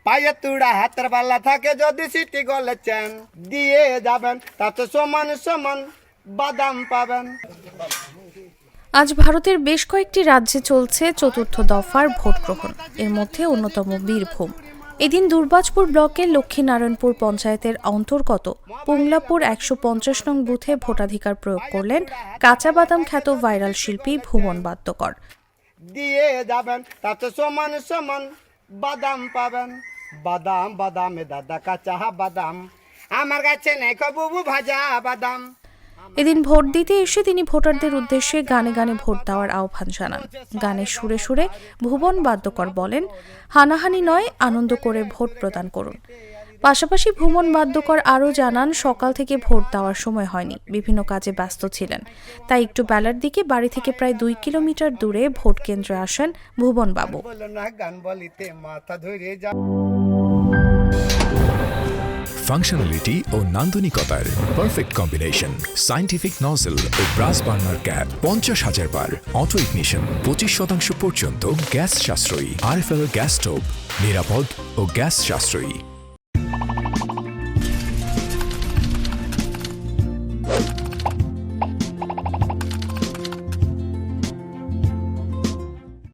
পায়ে তুড়া হাতের বালা থাকে যদি সিটি গলে চেন দিয়ে যাবেন তাতে সমান সমান বাদাম পাবেন। আজ ভারতের বেশ কয়েকটি রাজ্যে চলছে চতুর্থ দফার ভোট গ্রহণ। এর মধ্যে অন্যতম বীরভূম। এদিন দুর্বাজপুর ব্লকের লক্ষ্মীনারায়ণপুর পঞ্চায়েতের অন্তর্গত পুংলাপুর ১৫০ নং বুথে ভোটাধিকার প্রয়োগ করলেন কাঁচা বাদাম খ্যাত ভাইরাল শিল্পী ভুবন বাদ্যকর। দিয়ে যাবেন তাতে সমান সমান বাদাম পাবেন। বাদাম বাদামে দাদা কাঁচা বাদাম, আমার কাছে নেই কবু ভাজা বাদাম। এদিন ভোট দিতে এসে তিনি ভোটারদের উদ্দেশ্যে গানে গানে ভোট দেওয়ার আহ্বান জানান। গানের সুরে সুরে ভুবন বাদ্যকর বলেন, হানাহানি নয়, আনন্দ করে ভোট প্রদান করুন। পাশাপাশি ভুবন বাদ্যকর আরও জানান, সকাল থেকে ভোট দেওয়ার সময় হয়নি, বিভিন্ন কাজে ব্যস্ত ছিলেন, তাই একটু বেলার দিকে বাড়ি থেকে প্রায় ২ কিলোমিটার দূরে ভোট কেন্দ্রে আসেন ভুবন বাবু। গান বলিতে মাথা ধরে যা। ফাংশনালিটি ও নান্দনিকতার পারফেক্ট কম্বিনেশন, সায়েন্টিফিক নজল ও ব্রাস বার্নার ক্যাপ, ৫০,০০০ বার অটো ইগনিশন, ২৫% পর্যন্ত গ্যাস সাশ্রয়ী, RFL গ্যাস স্টোভ, নিরাপদ ও গ্যাস সাশ্রয়ী।